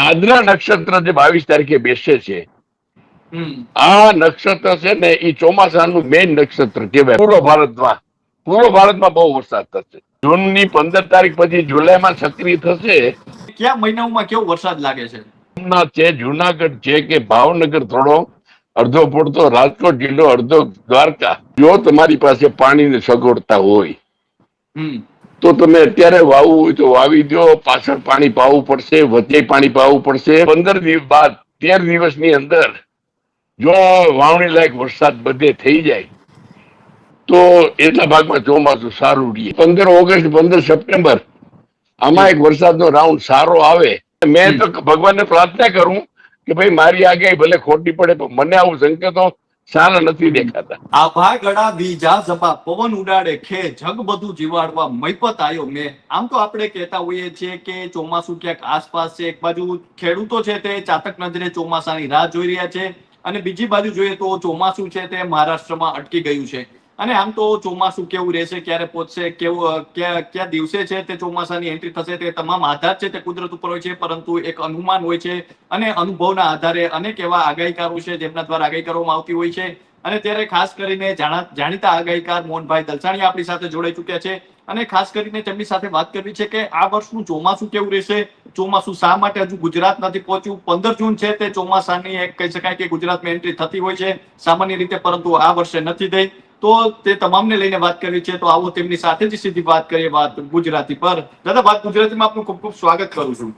આદ્રા નક્ષત્ર જે 22 તારીખે બેસે છે, હમ આ નક્ષત્ર છે ને એ ચોમાસાનું મેઇન નક્ષત્ર કહેવાય. પૂર્વ ભારતમાં બહુ વરસાદ થશે. જૂનની 15 તારીખ પછી જુલાઈમાં સક્રિય થશે. કયા મહિનાઓમાં કેવો વરસાદ લાગે છે? સોમનાથ છે, જુનાગઢ છે કે ભાવનગર, થોડો અડધો પડતો રાજકોટ જિલ્લો, અડધો દ્વારકા. જો તમારી પાસે પાણીની સગવડતા હોય હમ તો તમે અત્યારે વાવવું હોય તો વાવી દો. પાછળ પાણી પાવું પડશે, વચ્ચે પાણી પાવું પડશે. 15 દિવસ બાદ 13 દિવસની અંદર જો વાવણી લાયક વરસાદ બધે થઈ જાય તો એટલા ભાગમાં ચોમાસું સારું રહે. 15 ઓગસ્ટ 15 સપ્ટેમ્બર આમાં એક વરસાદનો રાઉન્ડ સારો આવે. મેં તો ભગવાનને પ્રાર્થના કરું કે ભાઈ મારી આગાહી ભલે ખોટી પડે પણ મને આવું સંકેતો સારા નથી દેખાતા. આભા ગળા બીજા જપા પવન ઉડાડે ખે જગ બધું જીવાડવા મૈપત આયો મેં. આમ તો આપણે કહેતા હોઈએ છીએ કે ચોમાસું ક્યાંક આસપાસ છે. એક બાજુ ખેડૂતો છે તે ચાતક નજરે ચોમાસાની રાહ જોઈ રહ્યા છે, અને બીજી બાજુ જોઈએ તો ચોમાસું છે તે મહારાષ્ટ્રમાં અટકી ગયું છે. અને આમ તો ચોમાસું કેવું રહેશે, ક્યારે પહોંચશે, કેવું કયા દિવસે છે તે ચોમાસાની એન્ટ્રી થશે, તે તમામ આધાર છે તે કુદરત ઉપર હોય છે, પરંતુ એક અનુમાન હોય છે અને અનુભવના આધારે અનેક એવા આગાહીકારો છે જેમના દ્વારા આગાહી કરવામાં આવતી હોય છે. અને ત્યારે ખાસ કરીને જાણીતા આગાહીકાર મોહનભાઈ દલસાણી આપણી સાથે જોડાઈ ચુક્યા છે, અને ખાસ કરીને તેમની સાથે વાત કરવી છે કે આ વર્ષનું ચોમાસું કેવું રહેશે, ચોમાસું શા માટે હજુ ગુજરાત નથી પહોંચ્યું. 15 જૂન છે તે ચોમાસાની એક કહી શકાય કે ગુજરાતમાં એન્ટ્રી થતી હોય છે સામાન્ય રીતે, પરંતુ આ વર્ષે નથી થઈ. તો તે તમામને લઈને વાત કરવી છે, તો આવો તેમની સાથે જ સીધી વાત કરીએ, વાત ગુજરાતી પર. દાદા, વાત ગુજરાતીમાં આપનું ખૂબ ખૂબ સ્વાગત કરું છું.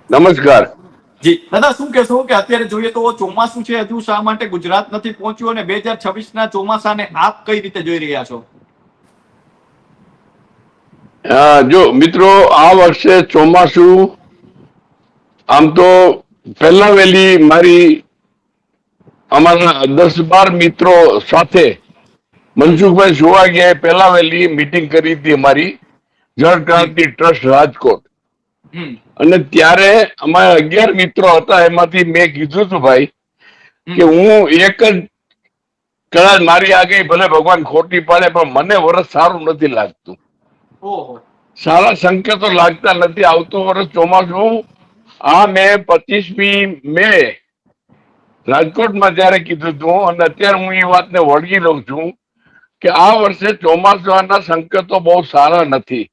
નમસ્કાર જી દાદા, શું કહેશો કે અત્યારે જોઈએ તો ચોમાસું છે હજુ શા માટે ગુજરાત નથી પહોંચ્યું, અને 2026 ના ચોમાસાને આપ કઈ રીતે જોઈ રહ્યા છો? જો મિત્રો, આ વર્ષે ચોમાસું આમ તો પહેલા વહેલી મારી અમારા 10-12 મિત્રો સાથે મનસુખભાઈ સુવાગીયાએ પહેલા વહેલી મીટિંગ કરી હતી અમારી જળ ક્રાંતિ ટ્રસ્ટ રાજકોટ. અને ત્યારે અમારા 11 મિત્રો હતા. એમાંથી મેં કીધું હતું ભાઈ કે હું એક જ, કદાચ મારી આગાહી ભલે ભગવાન ખોટી પાડે પણ મને વરસ સારું નથી લાગતું. સારા સંકેતો લાગતા નથી. આવતું વર્ષ ચોમાસું આ મેં 25મી મે રાજકોટમાં જયારે કીધું હતું, અને અત્યારે હું એ વાતને વળગી લઉં છું કે આ વર્ષે ચોમાસાના સંકેતો બહુ સારા નથી.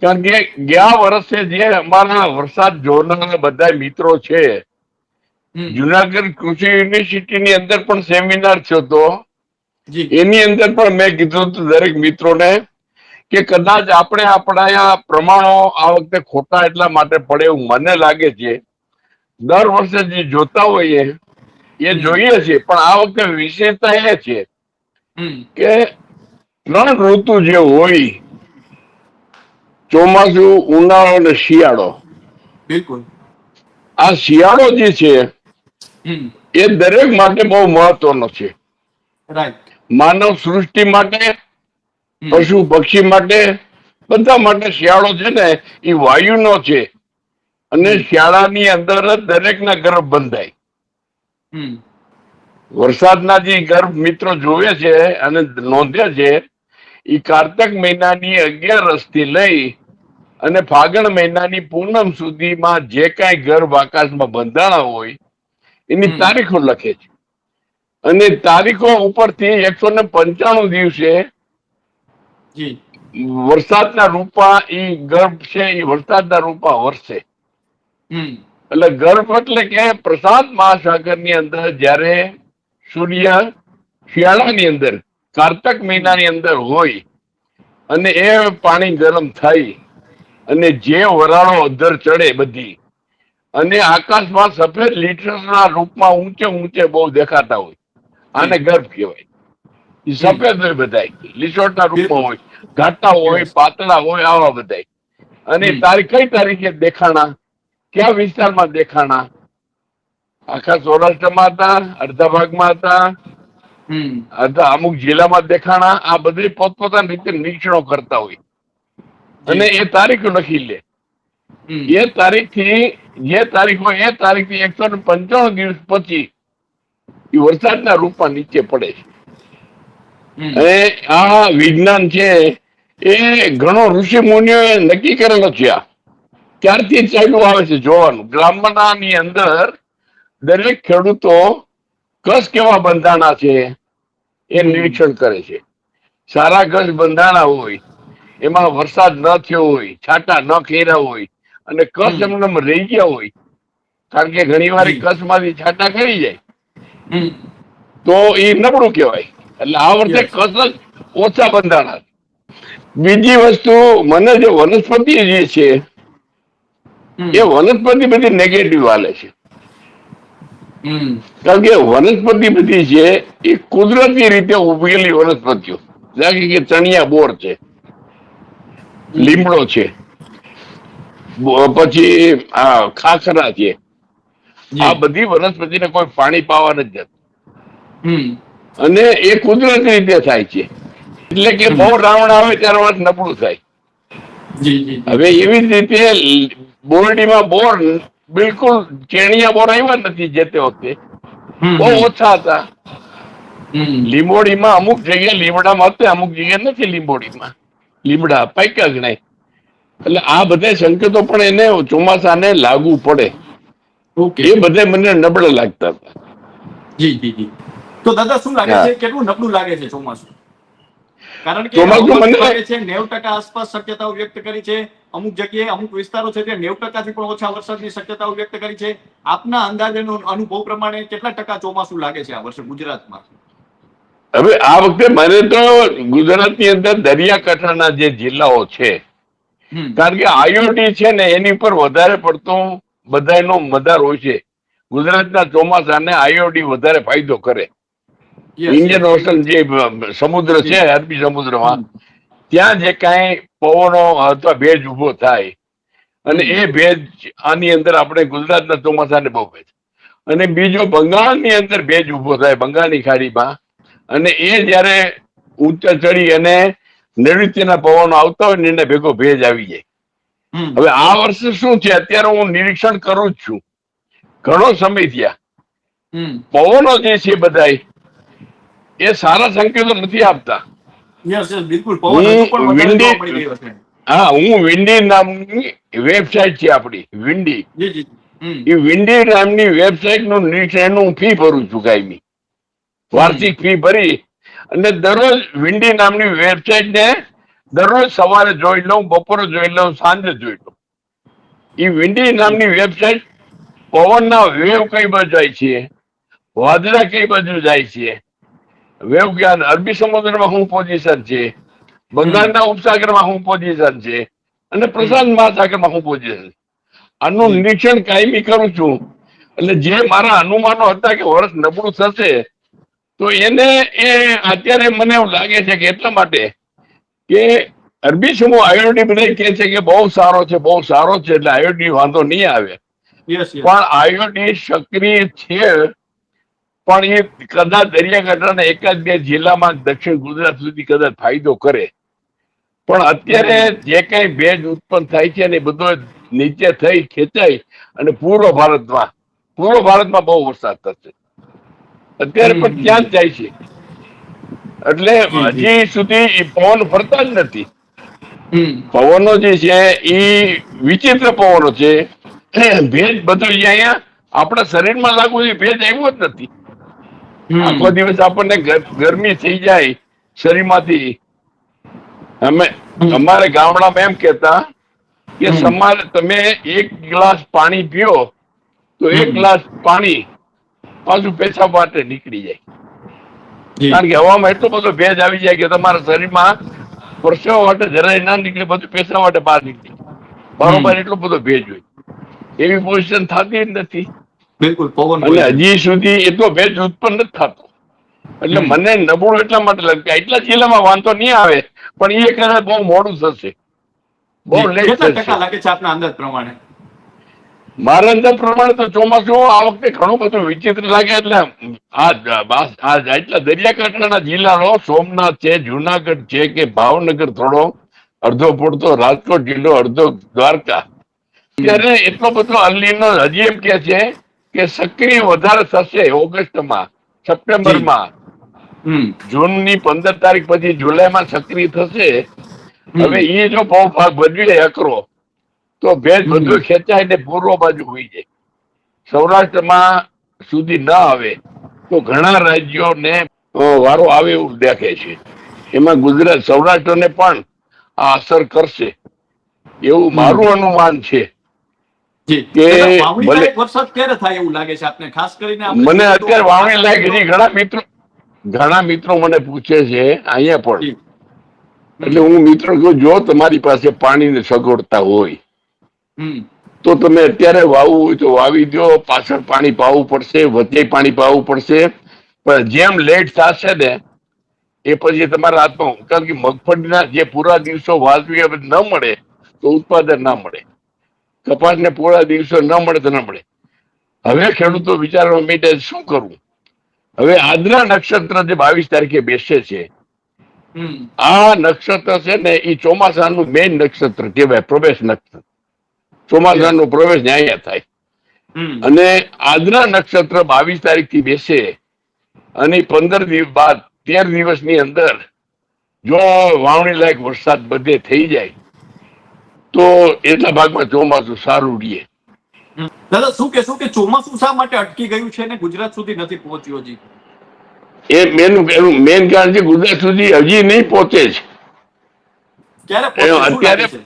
કારણ કે ગયા વર્ષે જે અમારા વરસાદ જોનારા બધા મિત્રો છે, જુનાગઢ કૃષિ યુનિવર્સિટીની અંદર પણ સેમિનાર થયો હતો. એની અંદર પણ મેં કીધું હતું દરેક મિત્રોને કે કદાચ આપણે આપણા પ્રમાણો આ વખતે ખોટા એટલા માટે પડે એવું મને લાગે છે. દર વર્ષે જે જોતા હોઈએ એ જોઈએ છે, પણ આ વખતે વિશેષતા એ છે કે 3 ઋતુ જે હોય, ચોમાસું, ઉનાળો અને શિયાળો, બિલકુલ આ શિયાળો જે છે એ દરેક માટે બહુ મહત્વનો છે. માનવ સૃષ્ટિ માટે, પશુ પક્ષી માટે, બધા માટે શિયાળો છે ને એ વાયુનો છે. અને શિયાળાની અંદર જ દરેકના ગર્ભ બંધાય. વરસાદના જે ગર્ભ મિત્રો જોવે છે અને નોંધે છે, એ કારતક મહિનાની 11 થી લઈ અને ફાગણ મહિનાની પૂનમ સુધીમાં જે કાંઈ ગર્ભ આકાશમાં બંધાણા હોય એની તારીખો લખે છે. અને તારીખો ઉપરથી 195 દિવસે વરસાદના રૂપા એ ગર્ભ છે એ વરસાદના રૂપા વરસે. એટલે ગર્ભ એટલે કે પ્રશાંત મહાસાગરની અંદર જયારે સૂર્ય શિયાળાની અંદર કારતક મહિનાની અંદર હોય અને એ પાણી ગરમ થાય અને જે વરાળો અધર ચડે બધી, અને આકાશમાં સફેદ લીટરના રૂપમાં ઊંચે ઊંચે બહુ દેખાતા હોય, આને ગર્ભ કહેવાય. એ સફેદ હોય બધાય, લીસોટના રૂપમાં હોય, ઘાટા હોય, પાતળા હોય, આવા બધાય. અને તારીખ કઈ તારીખે દેખાણા, કયા વિસ્તારમાં દેખાણા? આખા સૌરાષ્ટ્રમાં હતા, અડધા ભાગમાં હતા, અમુક જિલ્લામાં દેખાણા. આ બધી પોતપોતાની રીતે નિરીક્ષણો કરતા હોય અને એ તારીખ લખી લે. એ તારીખથી જે તારીખ હોય એ તારીખથી 195 દિવસ પછી એ વરસાદના રૂપમાં નીચે પડે છે. અને આ વિજ્ઞાન છે એ ઘણો ઋષિ મુનિઓએ નક્કી કરેલો છે. ત્યારથી ચાલ્યું આવે છે જોવાનું. ગ્રામની અંદર દરેક ખેડૂતો કસ કેવા બંધાણા છે એ નિરીક્ષણ કરે છે. સારા કસ બંધાણા હોય, એમાં વરસાદ ન થયો હોય, છાંટા ન ખેર્યા હોય, અને કસ એમને રહી ગયા હોય, કારણ કે ઘણી વાર જી. કસમાંથી છાંટા ખેરી જાય હમ. તો એ નબળું કહેવાય. એટલે આ વર્ષે Yes. કસ જ ઓછા બંધાણા. બીજી વસ્તુ, મને જે વનસ્પતિ જે છે હમ. એ વનસ્પતિ બધી નેગેટિવ હાલે છે. હમ. કારણ કે વનસ્પતિ બધી છે એ કુદરતી રીતે ઉગેલી વનસ્પતિઓ. જાણે કે ચણિયા બોર છે, લીમડો છે, પછી આ ખાખરા છે. આ જી. બધી વનસ્પતિને કોઈ પાણી પાવા નથી જતું, હમ. અને એ કુદરતી રીતે થાય છે. એટલે કે હમ. બહુ રાવણ આવે ત્યારે વાત નબળું થાય. જી જી જી. હવે એવી જ રીતે બોરડીમાં બોર બિલકુલ ચેણિયા બોર આવ્યા નથી જે તે વખતે, હમ. બહુ હમ. ઓછા હતા. હમ. લીંબોડીમાં અમુક જગ્યાએ લીમડામાં હતા, અમુક જગ્યાએ નથી લીંબોડીમાં. લીમડા પાક્યા ગણાય. એટલે આ બધા સંકેતો પણ એને ચોમાસાને લાગુ પડે ઓકે. એ બધા મને નબળા લાગતા હતા. જી જી જી. તો દાદા શું લાગે હા, છે, કેટલું નબળું લાગે છે ચોમાસું? કારણ કે ચોમાસું હવામાન મને વિભાગે છે 90% આસપાસ શક્યતાઓ વ્યક્ત કરી છે. અમુક જગ્યાએ અમુક વિસ્તારો છે ત્યાં 90% થી પણ ઓછા વરસાદની શક્યતાઓ વ્યક્ત કરી છે. આપના અંદાજેનો અનુભવ પ્રમાણે કેટલા ટકા ચોમાસું લાગે છે આ વર્ષે ગુજરાતમાં? હવે આ વખતે મને તો ગુજરાતની અંદર દરિયાકાંઠાના જે જિલ્લાઓ છે, હમ. કારણ કે આઈઓડી છે ને એની પર વધારે પડતો બધાનો મદાર હોય છે. ગુજરાતના ચોમાસાને આઈઓડી વધારે ફાયદો કરે. યસ ઇન્ડિયન યસ ઓશન બિલકુલ. જે સમુદ્ર જી. છે, અરબી સમુદ્રમાં, હમ. ત્યાં જે કાંઈ પવનો અથવા ભેજ ઉભો થાય, અને હમ. એ ભેજ આની અંદર આપણે ગુજરાતના ચોમાસાને બહુ ભેજ, અને બીજો બંગાળની અંદર ભેજ ઉભો થાય, બંગાળની ખાડીમાં, અને એ જયારે ઊંચા ચડી અને નૈઋત્યના પવનો આવતા હોય ને એને ભેગો ભેજ આવી જાય. હમ. હવે આ વર્ષે શું છે, અત્યારે હું નિરીક્ષણ કરું જ છું, ઘણો સમય થયા. હમ. પવનો જે છે બધાય એ સારા સંકેતો નથી આપતા. યસ યસ બિલકુલ, પવન હજુ પણ હું વધારે જોવા મળી વિંડી, રહ્યો છે. હા, હું વિંડી નામની વેબસાઇટ છે આપણી વિંડી, જી જી. હમ. એ વિંડી નામની વેબસાઇટ નું નિરીક્ષણ હું ફી ભરું છું કાયમી. હમ. વાર્ષિક ફી ભરી અને દરરોજ વિંડી નામની વેબસાઇટ ને દરરોજ સવારે જોઈ લઉં, બપોરે જોઈ લઉં, સાંજે જોઈ લઉં. એ વિંડી જી. નામની વેબસાઇટ પવનના વેવ કઈ બાજુ જાય છે, વાદળા કઈ બાજુ જાય છે, વેવ જ્ઞાન અરબી સમુદ્રમાં શું પોઝિશન છે, હમ. બંગાળના ઉપસાગરમાં શું પોઝિશન છે, અને હમ. પ્રશાંત મહાસાગરમાં શું પોઝિશન છે, આનું જી. નિરીક્ષણ કાયમી કરું છું. એટલે જે મારા અનુમાનો હતા કે વર્ષ નબળું થશે, તો એને એ અત્યારે મને એવું લાગે છે કે એટલા માટે કે અરબી સમૂહ આઈઓડી બધા કહે છે કે બહુ સારો છે, બહુ સારો છે, એટલે આઈઓડી વાંધો નહીં આવે. Yes yes. પણ આઈઓડી સક્રિય છે, પણ એ કદાચ દરિયાકાંઠાના એકાદ બે જિલ્લામાં દક્ષિણ ગુજરાત સુધી કદાચ ફાયદો કરે. પણ અત્યારે હમ. જે કઈ ભેજ ઉત્પન્ન થાય છે ને બધો નીચે થઈ ખેંચાય અને પૂર્વ ભારતમાં બહુ વરસાદ થશે. અત્યારે હમ. પણ હમ. ત્યાં જ જાય છે. એટલે જી જી. હજી સુધી પવન ફરતા જ નથી. હમ. પવનો જે છે એ વિચિત્ર પવનો છે. ભેજ બધો અહીંયા આપણા શરીરમાં લાગુ એ ભેજ આવ્યો જ નથી. હમ. આખો દિવસ આપણને ગરમી થઈ જાય શરીરમાંથી. અમે હમ. અમારે ગામડામાં એમ કેતા કે હમ. સમારે તમે એક ગ્લાસ પાણી પીઓ તો એક હમ. ગ્લાસ પાણી પાછું પેશાબ માટે નીકળી જાય. જી. કારણ કે હવામાં એટલો બધો ભેજ આવી જાય કે તમારા શરીરમાં પરસેવા માટે જરાય ના નીકળે, બધું પેશાબ માટે બહાર નીકળી જાય. હમ. બરોબર, એટલો બધો ભેજ હોય. એવી પોઝિશન થતી જ નથી. બિલકુલ પવન અને હોય છે. હજી સુધી એટલો ભેજ ઉત્પન્ન નથી થતો. એટલે હમ. મને નબળું એટલા માટે લાગે કે એટલા જિલ્લામાં વાંધો નહીં આવે, પણ એ કદાચ બહુ મોડું થશે, બહુ જી, લેટ કેટલા થશે. ટકા લાગે છે આપના અંદાજ પ્રમાણે? મારા અંદાજ પ્રમાણે તો ચોમાસું આ વખતે ઘણું બધું વિચિત્ર લાગે. એટલે એટલા દરિયાકાંઠાના જિલ્લાનો સોમનાથ છે, જુનાગઢ છે, કે ભાવનગર થોડો, અડધો પડતો રાજકોટ જિલ્લો, અડધો દ્વારકા, હમ. ત્યારે એટલો બધો અલીનો હજી એમ કે છે કે સક્રિય વધારે થશે ઓગસ્ટમાં, જી. સપ્ટેમ્બરમાં. હમ. જૂનની 15 તારીખ પછી જુલાઈમાં સક્રિય થશે. હમ. હવે એ જો બહુ ભાગ ભજવી લે અકરો, તો ભેજ બધું ખેંચાય ને પૂર્વ બાજુ હોઈ જાય. સૌરાષ્ટ્રમાં સુધી ન આવે તો ઘણા રાજ્યોને વારો આવે એવું દેખે છે. એમાં ગુજરાત સૌરાષ્ટ્રને પણ આ અસર કરશે એવું મારું અનુમાન છે. જી કે દાદા, વાવણી ભલે લાયક વરસાદ ક્યારે થાય એવું લાગે છે આપને? ખાસ કરીને મને અત્યારે વાવણી લાયક હજી ઘણા મિત્રો મને પૂછે છે અહીંયા પણ. જી. એટલે હું મિત્રો કહું, જો તમારી પાસે પાણીની સગવડતા હોય તો તમે અત્યારે વાવવું હોય તો વાવી દો. પાછળ પાણી પાવું પડશે, વચ્ચે પાણી પાવું પડશે, પણ જેમ લેટ થશે ને એ પછી તમારા હાથમાં, કારણ કે મગફળીના જે પૂરા દિવસો વાવવી ન મળે તો ઉત્પાદન ના મળે. કપાસને પૂરા દિવસો ન મળે તો ન મળે. હવે ખેડૂતો વિચારવા માંડ્યા શું કરવું. હવે આદ્રા નક્ષત્ર જે 22 તારીખે બેસે છે, આ નક્ષત્ર છે ને એ ચોમાસાનું મેઇન નક્ષત્ર કહેવાય, પ્રવેશ નક્ષત્ર. ચોમાસાનો પ્રવેશ ન્યાય થાય. અને આદ્રા નક્ષત્ર 22 તારીખથી બેસે અને 15 દિવસ બાદ 13 દિવસની અંદર જો વાવણી લાયક વરસાદ બધે થઈ જાય તો એટલા ભાગમાં ચોમાસું સારું રહે. દાદા, શું કહેશો કે ચોમાસું શા માટે અટકી ગયું છે ને ગુજરાત સુધી નથી પહોંચ્યું હજી? એ મેન કારણ છે, ગુજરાત સુધી હજી નહીં પહોંચે છે. ક્યારે પહોંચે શું અત્યારે લાગે છે?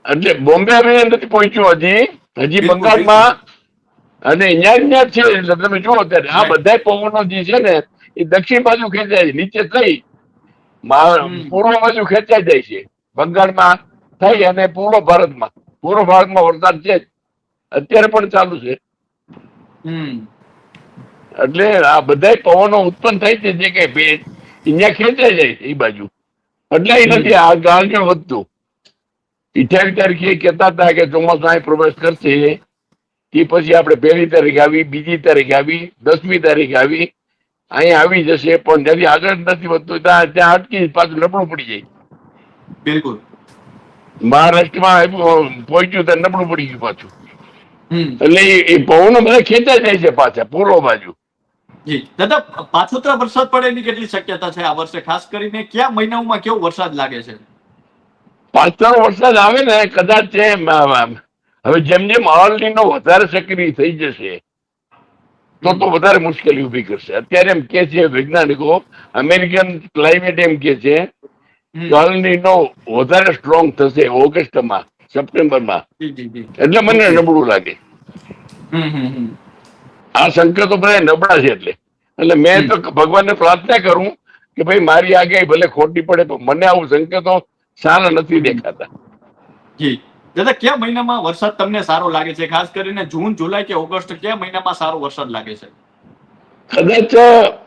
એટલે બોમ્બે નથી પહોંચ્યું હજી બિલકુલ, બંગાળમાં અને અહીંયા જ છે. એટલે તમે જુઓ અત્યારે આ બધા પવનો જે છે ને એ દક્ષિણ બાજુ ખેંચાય છે, નીચે થઈ પૂર્વ બાજુ ખેંચાઈ જાય છે. બંગાળમાં થઈ અને પૂર્વ ભારતમાં વરસાદ છે અત્યારે પણ ચાલુ છે. એટલે આ બધા પવનો ઉત્પન્ન થાય છે જે કઈ ભેજ અહીંયા ખેંચાઈ જાય છે એ બાજુ, એટલે નથી આ આગળ વધતું. 28 તારીખે કહેતા હતા કે ચોમાસું અહીં પ્રવેશ કરશે. તે પછી આપણે 1લી તારીખ આવી, 2જી તારીખ આવી, 10મી તારીખ આવી, અહીંયા આવી જશે. પણ જ્યાંથી આગળ નથી વધતું ત્યાં અટકી પાછું નબળું પડી જાય. બિલકુલ. મહારાષ્ટ્રમાં પહોંચ્યું ત્યાં નબળું પડી ગયું પાછું. એટલે એ પવનો બધા ખેંચાઈ જાય છે પાછા પૂર્વ બાજુ. જી દાદા, પાછોતરા વરસાદ પડે એની કેટલી શક્યતા છે આ વર્ષે? ખાસ કરીને કયા મહિનાઓમાં કેવો વરસાદ લાગે છે? પાછળ વરસાદ આવે ને કદાચ હવે જેમ જેમ અલનીનો વધારે સક્રિય થઈ જશે તો વધારે મુશ્કેલી ઉભી કરશે. અત્યારે એમ કે છે વૈજ્ઞાનિકો, અમેરિકન ક્લાઇમેટ એમ કે છે કે અલનીનો વધારે સ્ટ્રોંગ થશે ઓગસ્ટમાં, સપ્ટેમ્બરમાં. એટલે મને નબળું લાગે. આ સંકેતો બધા નબળા છે. એટલે મેં તો ભગવાનને પ્રાર્થના કરું કે ભાઈ મારી આગાહી ભલે ખોટી પડે પણ મને આવું સંકેતો સારા નથી દેખાતા. જી દાદા, કયા મહિનામાં વરસાદ તમને સારો લાગે છે? ખાસ કરીને જૂન, જુલાઈ કે ઓગસ્ટ, કયા મહિનામાં સારો વરસાદ લાગે છે? કદાચ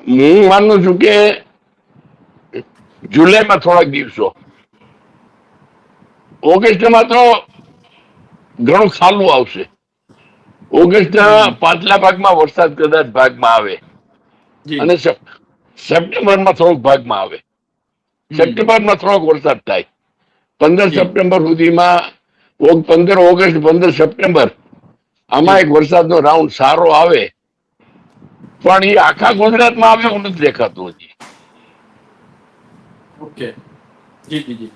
હું માનું છું કે જુલાઈમાં થોડાક દિવસો, ઓગસ્ટમાં તો ઘણું ખાલું આવશે. ઓગસ્ટના પાછલા ભાગમાં વરસાદ કદાચ ભાગમાં આવે અને સપ્ટેમ્બરમાં થોડોક ભાગમાં આવે. સપ્ટેમ્બરમાં થોડોક વરસાદ થાય. 15 સપ્ટેમ્બર સુધીમાં, 15 ઓગસ્ટ 15 સપ્ટેમ્બર આમાં એક વરસાદનો રાઉન્ડ સારો આવે. પણ એ આખા ગુજરાતમાં આવે એવું નથી દેખાતું હજી. ઓકે, જી જી જી.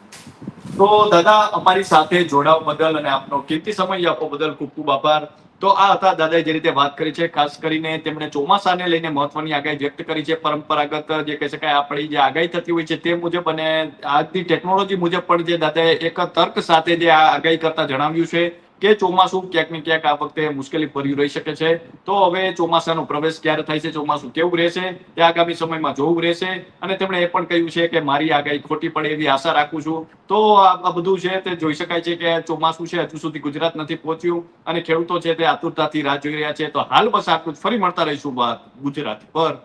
તો દાદા, અમારી સાથે જોડાવા બદલ અને આપનો કિંમતી સમય આપવા બદલ ખૂબ ખૂબ આભાર. તો આ હતા દાદાએ જે રીતે વાત કરી છે, ખાસ કરીને તેમણે ચોમાસાને લઈને મહત્વની આગાહી વ્યક્ત કરી છે. પરંપરાગત જે કહી શકાય આપણી જે આગાહી થતી હોય છે તે મુજબ અને આજની ટેકનોલોજી મુજબ પણ જે દાદાએ એક તર્ક સાથે જે આ આગાહી કરતા જણાવ્યું છે કે ચોમાસું ક્યાંક ને ક્યાંક આ વખતે મુશ્કેલી ભર્યું રહી શકે છે. તો હવે ચોમાસાનો પ્રવેશ ક્યારે થાય છે, ચોમાસું કેવું રહેશે તે આગામી સમયમાં જોવું રહેશે. અને તેમણે એ પણ કહ્યું છે કે મારી આગાહી ખોટી પડે એવી આશા રાખું છું. તો આ બધું છે તે જોઈ શકાય છે કે ચોમાસું છે હજુ સુધી ગુજરાત નથી પહોંચ્યું અને ખેડૂતો છે તે આતુરતાથી રાહ જોઈ રહ્યા છે. તો હાલ બસ આટલું જ. ફરી મળતા રહીશું ગુજરાત પર.